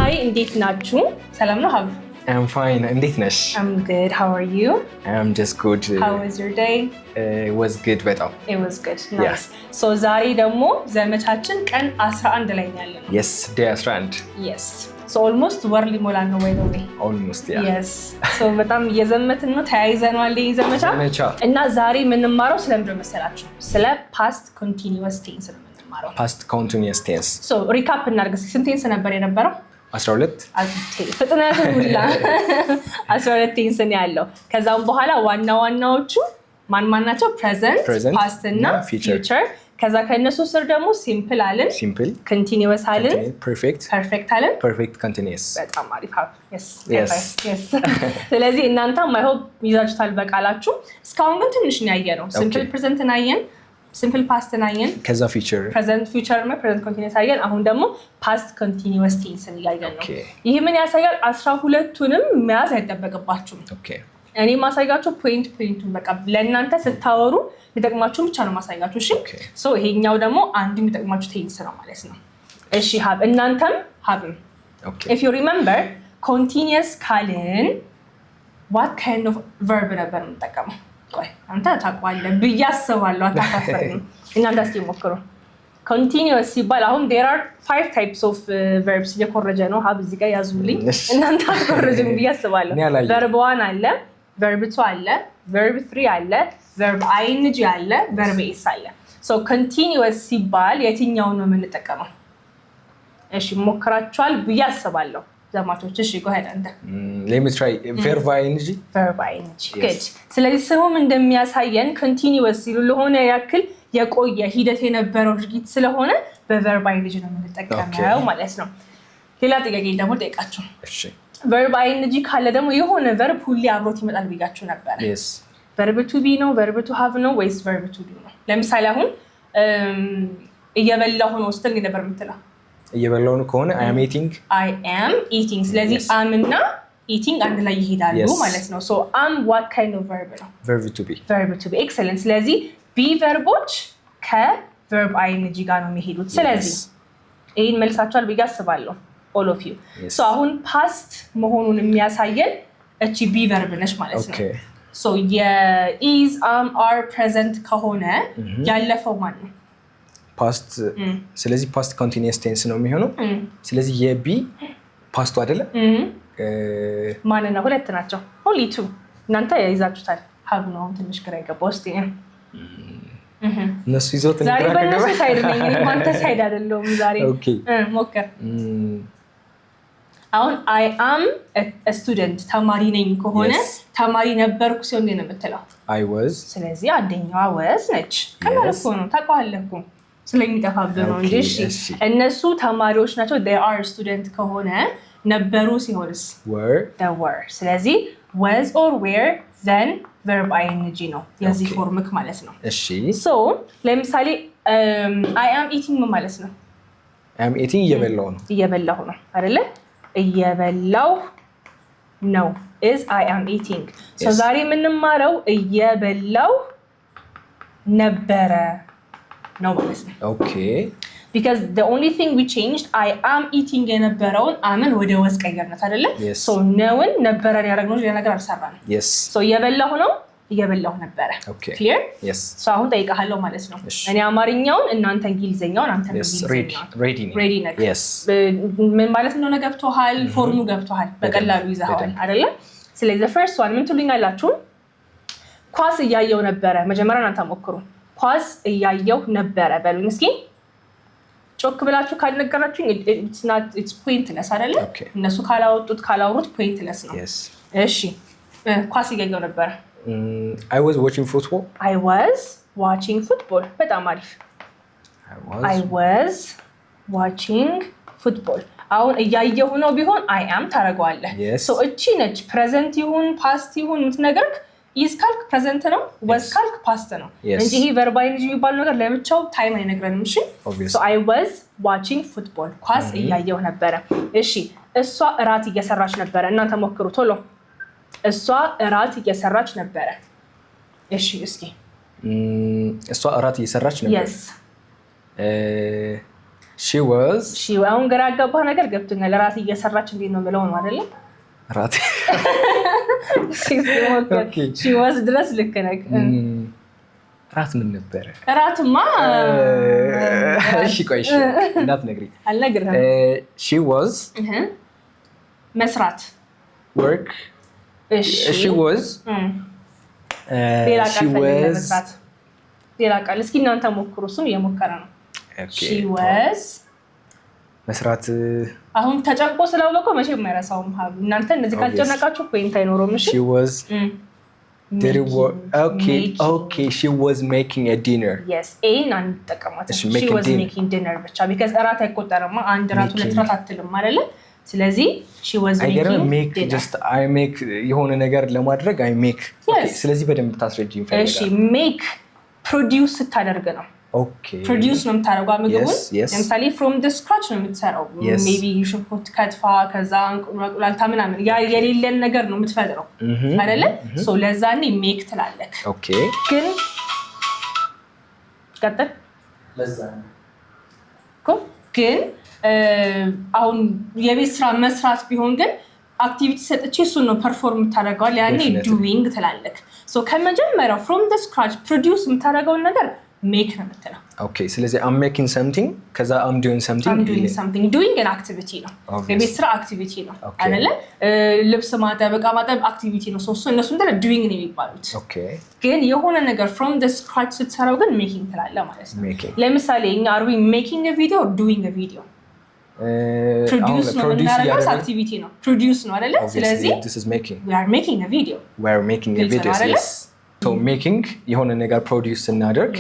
Hi, እንዴት ናችሁ? ሰላም ነው ሀብ? I'm fine. እንዴት ነሽ? I'm good. How are you? I'm just good. How was your day? It was good በጣም. It was good. Nice. So ዛሬ ደግሞ ዘመቻችን ቀን 11 ላይ ነው ያለነው. Yes, day 11. Yes. So almost ወር ሊሞላን ነው ወይ ነው? Almost, yeah. Yes. So በጣም እየዘመትን ነው ተያይዘናል ዘመቻ እና ዛሬ የምንማረው ስለምንድን ነው መሰላችሁ? ስለ past continuous tense ነው የምንማረው. Past continuous tense. So recap እናድርግ። ስንት ቴንስ ነበር የነበረው? 12 ፍጥነቱ ሁላ 12 ቴንስ ነው ያለው። ከዛም በኋላ ዋናዎቹ ማን ናቸው? ፕሬዘንት፣ ፓስት እና ፊውቸር። ከዛ ከነሱ ስር ደግሞ ሲምፕል አለን፣ ሲምፕል፣ ኮንቲኒዩስ አለን፣ ፐርፌክት አለን፣ ፐርፌክት ኮንቲኒዩስ። በጣም አሪፍ ሀብ። yes ስለዚህ እናንተም አይ ሆፕ ይዛችሁታል በቃላችሁ። እስካሁን ግን ትንሽ ነው ያየነው። ሲምፕል ፕሬዘንትን አየን፣ ሲምፕል ፓስትን አየን፣ ከዛ ፊውቸር፣ ፕሬዘንት ፊውቸር እና ፕሬዘንት ኮንቲኒዩስ አየን። አሁን ደግሞ ፓስት ኮንቲኒዩስ ቴንስን እያየን ነው። ይሄ ምን ያሳያል? 12ቱንም መያዝ አይጠበቅባችሁም። እኔ ማሳያችሁ ፖይንቱን በቃ ለእናንተ ስታወሩ የሚጠቅማችሁ ብቻ ነው ማሳያችሁ። እሺ ሶ ይሄኛው ደግሞ አንዱ የሚጠቅማችሁ ቴንስ ነው ማለት ነው። እሺ ሀብ፣ እናንተም ሀብም if you remember continuous ካልን what kind of verb ነበር የምንጠቀመው? ቆይ አንተ ታውቀዋለህ ብዬ አስባለሁ። አታሳፍረኝም። እናንተ እስኪ ሞክሩ። continuous ሲባል አሁን there are 5 types of verbs እየኮረጀ ነው ሀብ፣ እዚህ ጋር ያዙልኝ። እናንተ አትኮረጅም ብዬ አስባለሁ። verb 1 አለ፣ verb 2 አለ፣ verb 3 አለ፣ verb ing አለ፣ verb s አለ። so continuous ሲባል የትኛውን ነው የምንጠቀመው? እሺ ሞክራችኋል ብዬ አስባለሁ ዘማቾች። እሺ go ahead አንተ። let me try verb ing. good። ስለዚህ ስሙም እንደሚያሳየን continuous ሲሉ ለሆነ ያክል የቆየ ሂደት የነበረው ድርጊት ስለሆነ በverb ing ነው የምንጠቀመው ማለት ነው። ሌላ ጥያቄ ደግሞ ጠይቃችሁ። እሺ verb ing ካለ ደግሞ የሆነ verb ሁሌ አብሮት ይመጣል ብያችሁ ነበር። yes verb to be ነው፣ verb to have ነው ወይስ verb to do ነው? ለምሳሌ አሁን እየበላሁ ነው ስትል ነበር የምትለው። እየበላሁ ነው ከሆነ I am eating። ስለዚህ am እና eating አንድ ላይ ይሄዳሉ ማለት ነው። so am what kind of verb ነው? verb to be። excellent። ስለዚህ be verboች ከverb ing ጋር ነው የሚሄዱት። ስለዚህ ይሄን መልሳችኋል ብዬ አስባለሁ all of you። so አሁን past መሆኑን የሚያሳየን እቺ be verb ነች ማለት ነው። so is am are present ከሆነ ያለፈው ማን ነው? ፓስት። ስለዚህ ፓስት ኮንቲኒዩስ ቴንስ ነው የሚሆነው። ስለዚህ የቢ ፓስቱ አይደለ? ማንና ሁለት ናቸው። only two እናንተ ይዛችሁታል። ሀብ ነው ትንሽ ግራ የገባው። እስቲ እነሱ ይዞት ዛሬ በእነሱ ሳይድ ነኝ እኔ ማንተ ሳይድ አይደለሁም ዛሬ። ሞክር። አሁን I am a student ተማሪ ነኝ ከሆነ ተማሪ ነበርኩ ሲሆን ነው የምትለው I was። ስለዚህ አንደኛዋ was ነች። ቀላል እኮ ነው ታውቀዋለህ እኮ ስለሚጠፋብህ ነው እንጂ። እሺ እነሱ ተማሪዎች ናቸው they are student ከሆነ ነበሩ ሲሆንስ were። ስለዚህ was or were then verb ing ነው የዚህ ፎርምክ ማለት ነው። እሺ so ለምሳሌ I am eating ማለት ነው? I am eating እየበላሁ ነው አይደለ? እየበላሁ ነው is I am eating። so ዛሬ የምንማረው እየበላሁ ነበረ ነው ማለት ነው። because the only thing we changed I am eating የነበረውን አምን ወደ was ቀየርነት አይደለ? so ነውን ነበረን ያደረግነው ሌላ ነገር አልሰራንም። so እየበላሁ ነበረ። clear? so አሁን ጠይቃለሁ ማለት ነው። እኔ አማርኛውን እናንተ እንግሊዘኛውን አንተ እንግሊዘኛውን ready ነህ? ምን ማለት እንደሆነ ገብቶሃል? ፎርሙ ገብቶሃል? በቀላሉ ይዘሃል አይደለ? ስለዚህ the first one ምን ትሉኛላችሁ? ኳስ እያየው ነበረ። መጀመሪያ እናንተ ሞክሩ። ኳስ እያየው ነበረ በሉኝ እስኪ። ጮክ ብላችሁ ካልነገራችሁኝ it's pointless አይደለ? እነሱ ካላወሩት pointless ነው። እሺ ኳስ እያየው ነበረ። I was watching football። በጣም አሪፍ። I was watching football። አሁን እያየሁ ነው ቢሆን I am ታረጋዋለህ። so እቺ ነች ፕሬዘንት ይሁን ፓስት ይሁን የምትነግርህ። is ካልክ ፕሬዘንት ነው፣ was ካልክ ፓስት ነው እንጂ ይሄ verb ing የሚባለው ነገር ለብቻው ታይም አይነግረንም። እሺ so I was watching football ኳስ እያየሁ ነበረ። እሺ እሷ እራት እየሰራች ነበረ። እናንተ ሞክሩ ቶሎ። እሷ እራት እየሰራች ነበረ። እሺ እስኪ እሷ እራት እየሰራች ነበር። አሁን ግራ ያጋባህ ነገር ገብቶኛል። እራት እየሰራች እንዴት ነው የምለው ነው አይደለ? እራት she was ድረስ ልክ ነህ። እራት ምን ነበረ? እራትማ እሺ ቆይ እሺ እንዳትነግሪኝ። አልነግርህም። she was መስራት work she was ሌላ ቃል መስራት ሌላ ቃል እስኪ እናንተ ሞክሩ። እሱም እየሞከረ ነው። she was መስራት አሁን ተጨንቆ ስላወቀው መቼም አይረሳውም። እናንተ እንደዚህ ካልጨነቃችሁ ፖይንት አይኖረውም። እሺ she was she was making a dinner. yes ኤን አንጠቀማት። she was making dinner ብቻ because እራት አይቆጠርማ። አንድ እራት ሁለት እራት አትልም አይደለ? ስለዚህ she was making dinner. just I make የሆነ ነገር ለማድረግ I make. ስለዚህ በደንብ ታስረጂኝ ፈልጋለሁ። እሺ make produce ስታደርግ ነው። ፕሮዲውስ ነው የምታደርገው ምግቡን። ለምሳሌ ፍሮም ደ ስክራች ነው የምትሰራው። ሜቢ ሽንኩርት ከትፋ ከዛ እንቁላልታ ምናምን የሌለን ነገር ነው የምትፈጥረው አይደለ? ለዛኔ ሜክ ትላለክ። ግን ቀጥል። ግን አሁን የቤት ስራ መስራት ቢሆን ግን አክቲቪቲ ሰጥቼ እሱን ነው ፐርፎርም የምታደርገዋል። ያኔ ዱዊንግ ትላለክ። ከመጀመሪያው ፍሮም ደ ስክራች ፕሮዲውስ የምታደርገውን ነገር make ነው የምትለው። ስለዚህ I'm making something ከዛ I'm doing something. doing an activity ነው። የቤት ስራ አክቲቪቲ ነው አይደለ? ልብስ ማጠብ፣ ዕቃ ማጠብ አክቲቪቲ ነው። እነሱ እንደ doing ነው የሚባሉት። ግን የሆነ ነገር from the scratch ስትሰራው ግን making ትላለህ ማለት ነው። ለምሳሌ እኛ are we making a video or doing a video? produce ነው የምናደርገው አክቲቪቲ ነው። produce ነው አይደለ? ስለዚህ this is making. we are making a video. Yes. so making የሆነ ነገር ፕሮዲዩስ እናደርግ።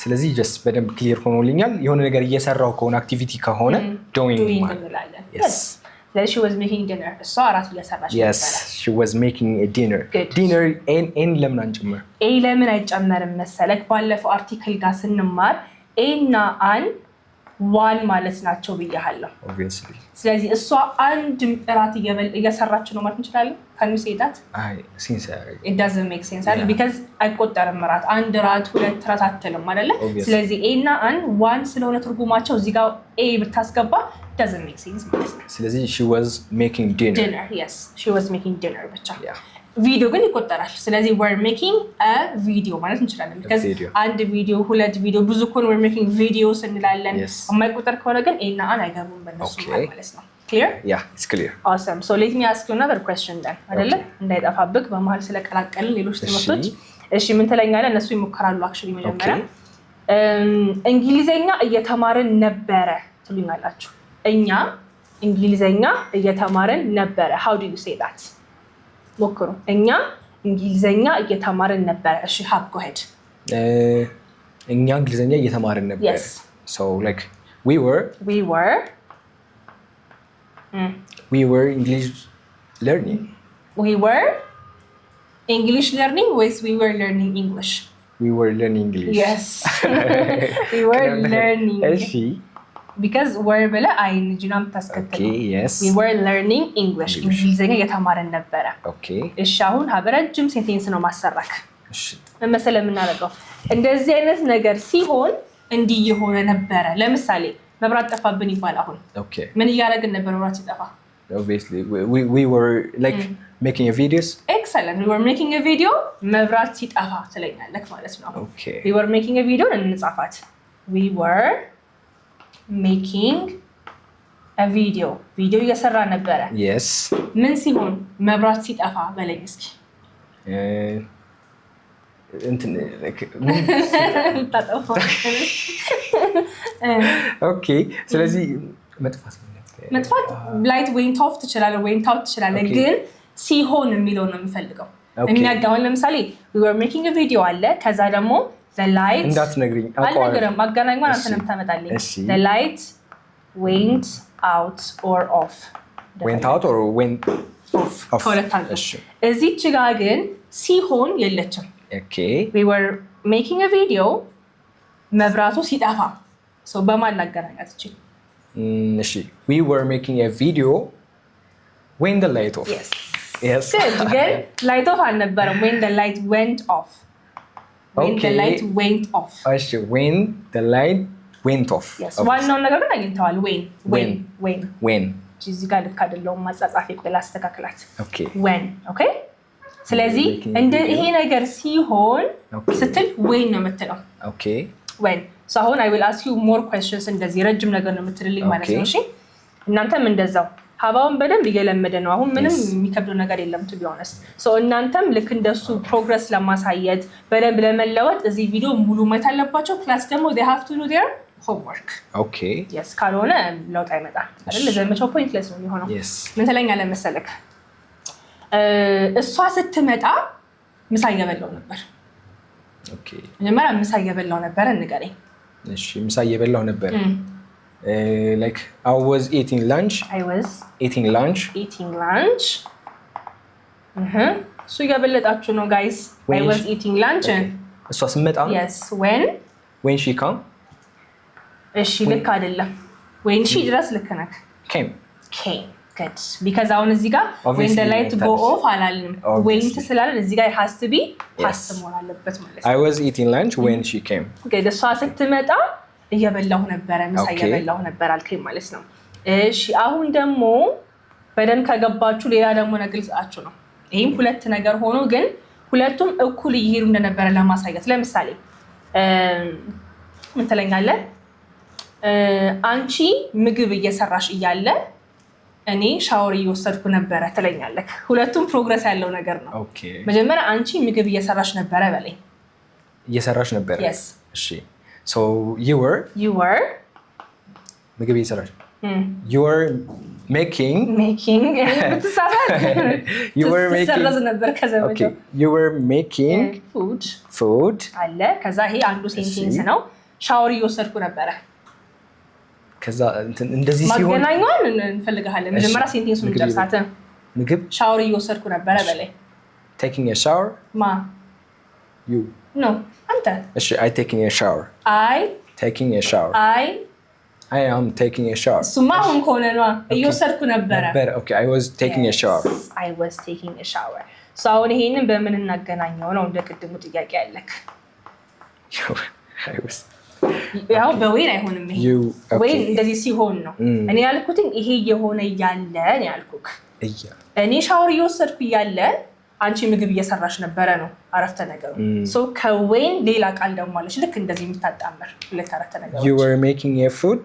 ስለዚህ just በደንብ ክሊር ሆኖልኛል። የሆነ ነገር እየሰራው ከሆነ አክቲቪቲ ከሆነ doing እንላለን። ስለዚህ she was making dinner እሷ እራት እየሰራች ነበር። yes she was making a dinner. dinner ኤን ለምን አንጨምር? ኤ ለምን አይጨመርም መሰለክ? ባለፈው አርቲክል ጋር ስንማር ኤ እና አን ዋን ማለት ናቸው ብያለሁ። obviously ስለዚህ እሷ አንድ እራት እየሰራች ነው ማለት እንችላለን። can you say that? sincerely it doesn't make sense because አይቆጠርም። እራት አንድ እራት ሁለት እራት አትልም አይደለ? ስለዚህ ኤ እና አን ዋን ስለሆነ ትርጉማቸው እዚህ ጋር ኤ ብታስገባ doesn't make sense ማለት ነው። ስለዚህ she was making dinner. yes she was making dinner ብቻ። ቪዲዮ ግን ይቆጠራል። ስለዚህ we're making a video ማለት እንችላለን። because አንድ ቪዲዮ ሁለት ቪዲዮ ብዙ ከሆነ we're making videos እንላለን። የማይቆጠር ከሆነ ግን ኤ እና አን አይገቡም በእነሱ ማለት ነው። clear? yeah it's clear. awesome. so let me ask you another question then አይደለ? እንዳይጠፋብክ በመሃል ስለቀላቀልን ሌሎች ትምህርቶች። እሺ ምን ትለኛለህ? እነሱ ይሞክራሉ actually መጀመሪያ እንግሊዘኛ እየተማርን ነበረ ትሉኛላችሁ። እኛ እንግሊዘኛ እየተማርን ነበረ። how do you say that? ሞክሩ። እኛ እንግሊዘኛ እየተማርን ነበረ። እሺ ሀብ go ahead. እኛ እንግሊዘኛ እየተማርን ነበረ። so like we were English learning. we were English learning ወይስ we were learning English? we were learning English. yes we were learning. እሺ because were ብለህ አይንጂናም ታስከተለው። yes we were learning English. እንግሊዘኛ እየተማርን ነበረ። እሺ አሁን ረጅም ሴንቴንስ ነው ማሰራክ። እሺ ምን መሰለህ የምናደርገው? እንደዚህ አይነት ነገር ሲሆን እንዲህ የሆነ ነበረ። ለምሳሌ መብራት ጠፋብን ይባል። አሁን ምን እያደረግን ነበር መብራት ሲጠፋ? obviously we were like making a videos. excellent. we were making a video መብራት ሲጠፋ ትለኛለህ ማለት ነው። we were making a video እንጻፋት። we were making a video እየሰራ ነበረ። yes ምን ሲሆን? መብራት ሲጠፋ በለኝ እስኪ። እንትን ታጠፋ። ኦኬ ስለዚህ መጥፋት ላይት ዌንት ኦፍ ትችላለህ፣ ዌንት አውት ትችላለህ። ግን ሲሆን የሚለው ነው የምፈልገው። የሚያጋውን ለምሳሌ we were making a video አለ። ከዛ ደግሞ the light እንዳትነግሪኝ አልነግርም። አገናኝዋን አንተ ነው የምታመጣልኝ። the light went out or off. went out or went off. እዚች ጋር ግን ሲሆን የለችም። we were making a video መብራቱ ሲጠፋ so በማን ላገናኛት እቺ? እሺ we were making a video when the light off. yes good. ግን light off አልነበረም። when the light went off. when the light went off. እሺ when the light went off yes ዋናው ነገር ግን አግኝተዋል when እዚህ ጋር ልክ አይደለም ማጻጻፍ ይቆይ ላስተካክላት when okay ስለዚህ እንደ ይሄ ነገር ሲሆን ስትል when ነው የምትለው okay when so አሁን I will ask you more questions እንደዚህ ረጅም ነገር ነው የምትልልኝ ማለት ነው እሺ እናንተም እንደዛው ሀባውን በደንብ እየለመደ ነው አሁን ምንም የሚከብደው ነገር የለም to be honest so እናንተም ልክ እንደሱ ፕሮግረስ ለማሳየት በደንብ ለመለወጥ እዚህ ቪዲዮ ሙሉ ማየት አለባቸው ፕላስ ደግሞ they have to do their homework okay yes ካልሆነ ለውጥ አይመጣም አይደል ለዘመቻው pointless ነው የሚሆነው ምን ተለኛለ መሰለክ እሷ ስትመጣ ምሳ እየበላው ነበር okay መጀመሪያ ምሳ እየበላው ነበር እንገረኝ እሺ ምሳ እየበላው ነበር like I was eating lunch so እያበለጣችሁ ነው guys I was eating lunch እሷ ስትመጣ yes when she come እሺ ልክ አይደለም when she ድረስ ልክ ነክ came good because አሁን እዚህ ጋር when the light go off አላልንም when ትስላለን እዚህ ጋር has to be past መሆን አለበት ማለት ነው I was eating lunch when she came okay እሷ ስትመጣ እየበላሁ ነበር ምሳ እየበላሁ ነበር አልከኝ ማለት ነው እሺ አሁን ደግሞ በደም ከገባችሁ ሌላ ደግሞ ነግልጻችሁ ነው ይሄም ሁለት ነገር ሆኖ ግን ሁለቱም እኩል ይሄዱ እንደነበረ ለማሳየት ለምሳሌ ምን ተለኛለ አንቺ ምግብ እየሰራሽ እያለ እኔ ሻወር እየወሰድኩ ነበር ተለኛለክ ሁለቱም ፕሮግረስ ያለው ነገር ነው መጀመሪያ አንቺ ምግብ እየሰራሽ ነበር በለኝ እየሰራሽ ነበር yes እሺ so you were ምግብ እየሰራሽ you were making you were making food አለ ከዛ ይሄ አንዱ ሴንቴንስ ነው ሻወር እየወሰድኩ ነበር ከዛ እንደዚህ ሲሆን ማገናኛውን እንፈልጋለን መጀመሪያ ሴንቴንሱን እንጨርሳተ ምግብ ሻወር እየወሰድኩ ነበር በለኝ taking a shower ማ you no አንተ እሺ I taking a shower I am taking a shower ሱማ አሁን ከሆነ ነው እየወሰድኩ ነበር okay I was taking a shower so አሁን ይሄንን በምን እናገናኘው ነው እንደ ቅድሙ ጥያቄ ያለክ ያው በወይን አይሆንም ይሄ ወይን እንደዚህ ሲሆን ነው እኔ ያልኩት ይሄ የሆነ ያለ ነው ያልኩክ እኔ ሻወር እየወሰድኩ ያለ አንቺ ምግብ እየሰራሽ ነበር ነው አረፍተ ነገሩ so ከወይን ሌላ ቃል ደግሞ አለሽ ልክ እንደዚህ የምታጣመር ሁለት አረፍተ ነገሮች you were making a food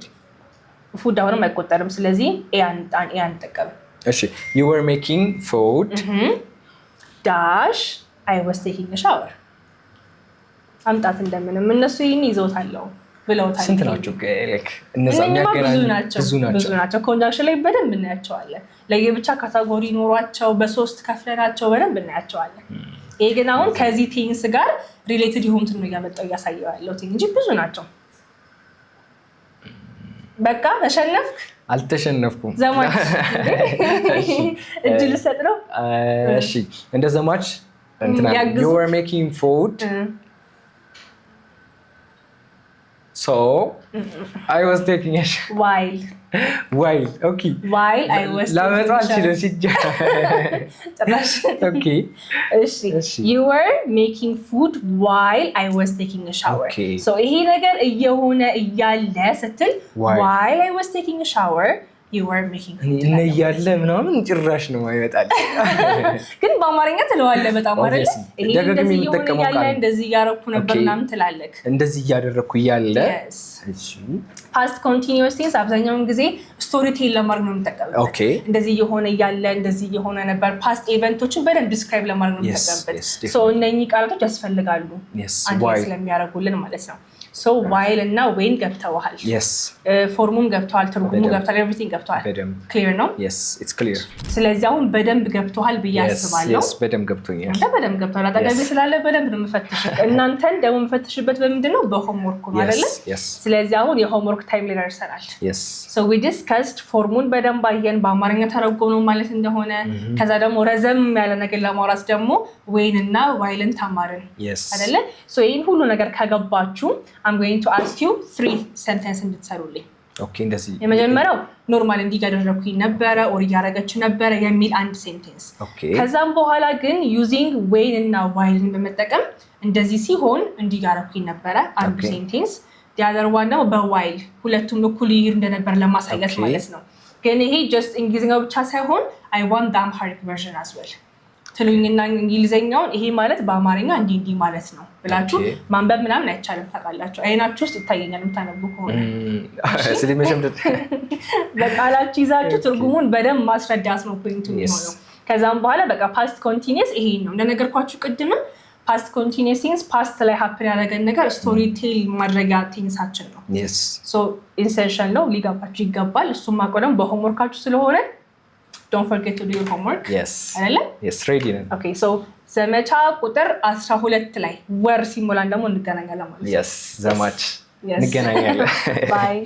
አሁንም አይቆጠርም ስለዚህ ያን ተቀበል እሺ you were making food dash I was taking a shower አምጣት እንደምንም እነሱ ይሄን ይዘውታለው ብለውታል ስንት ናቸው like እነዛ የሚያገናኙ ብዙ ናቸው ኮንጃክሽን ላይ በደንብ እናያቸዋለን ለየብቻ ካታጎሪ ኖሯቸው በሶስት ከፍለናቸው በደንብ እናያቸዋለን ይሄ ግን አሁን ከዚህ ቴንስ ጋር ሪሌትድ የሆኑትን ነው ያመጣው ያሳየው ያለው እንጂ ብዙ ናቸው በቃ ተሸነፍክ አልተሸነፍኩም ዘማች እድል ሰጥ ነው እሺ እንደ ዘማች እንትና you were making food so I was taking a while okay while I was okay you were making food while I was taking a shower so ይሄ ነገር እየሆነ እያለ ስትል while I was taking a shower you were making food እኔ ያለ ምናምን ጭራሽ ነው አይመጣል ግን በአማርኛ ትለዋለህ በጣም አይደል ይሄ እንደዚህ እየሆነ ያለ እንደዚህ ያረኩ ነበርናም ትላለክ እንደዚህ ያደረኩ ያለ እሺ past continuous tense አብዛኛውን ጊዜ ስቶሪ ቴል ለማድረግ ነው የምንጠቀምበት እንደዚህ የሆነ ያለ እንደዚህ የሆነ ነበር past ኢቨንቶችን በደንብ ዲስክራይብ ለማድረግ ነው የምንጠቀምበት so እነኚህ ቃላቶች ያስፈልጋሉ አንድ ላይ ስለሚያደርጉልን ማለት ነው so while እና when ገብተዋል yes ፎርሙም ገብተዋል ትርጉሙ ገብተዋል everything ገብተዋል clear ነው yes it's clear ስለዚህ አሁን በደንብ ገብተዋል ብያስባለሁ yes በደንብ ገብቶኛል በደንብ ገብተዋል አጠገቤ ስላለ በደንብ ነው የምፈትሽው እናንተን ደግሞ የምፈትሽበት በምንድነው በሆምወርክ ነው አይደል ስለዚህ አሁን የሆምወርክ ታይም ላይ ደርሰናል yes so we discussed ፎርሙን በደንብ አየን በአማርኛ ተረጎመ ማለት እንደሆነ ከዛ ደግሞ ረዘም ያለ ነገር ለማውራት ደግሞ when እና while ተማርን አይደል so ይሄን ሁሉ ነገር ከገባችሁ I'm going to ask you 3 sentences እንድትሰሩልኝ okay እንደዚህ የመጀመሪያው ኖርማል እንዲያደረኩኝ ነበር or ያረጋች ነበር የሚል አንድ ሴንቴንስ ከዛም በኋላ ግን using when እና while በመጠቀም እንደዚህ ሲሆን እንዲያረኩኝ ነበር አንድ ሴንቴንስ the other one ደግሞ በዋይል ሁለቱም እኩል ይሄድ እንደነበር ለማሳየት ማለት ነው። ግን ይሄ just እንግሊዝኛው ብቻ ሳይሆን I want the Amharic version as well ትሉኝና እንግሊዝኛውን ይሄ ማለት በአማርኛ እንዲህ ማለት ነው ብላችሁ ማንበብ ምናምን አይቻልም ታውቃላችሁ። አይናችሁ ውስጥ ይታየኛል የምታነቡ ከሆነ ስለመሸምደድ በቃላችሁ ይዛችሁ ትርጉሙን በደንብ ማስረዳት ነው ፖይንቱ የሚሆነው። ከዛም በኋላ በቃ ፓስት ኮንቲኒየስ ይሄ ነው እንደነገርኳችሁ ቅድም ፓስት ኮንቲኒየስ ቲንግስ ፓስት ላይ ሀፕን ያደረገን ነገር ስቶሪ ቴል ማድረጊያ ቲንግሳችን ነው። ሶ ኢንሰርሽን ነው ሊገባችሁ ይገባል። እሱም ማቆለም በሆምወርካችሁ ስለሆነ don't forget to do your homework አይደለ? yes ready ነን። okay so ዘመቻ ቁጥር 12 ላይ ወር ሲሞላን ደግሞ እንገናኛለን ማለት ነው። yes ዘማች እንገናኛለን። bye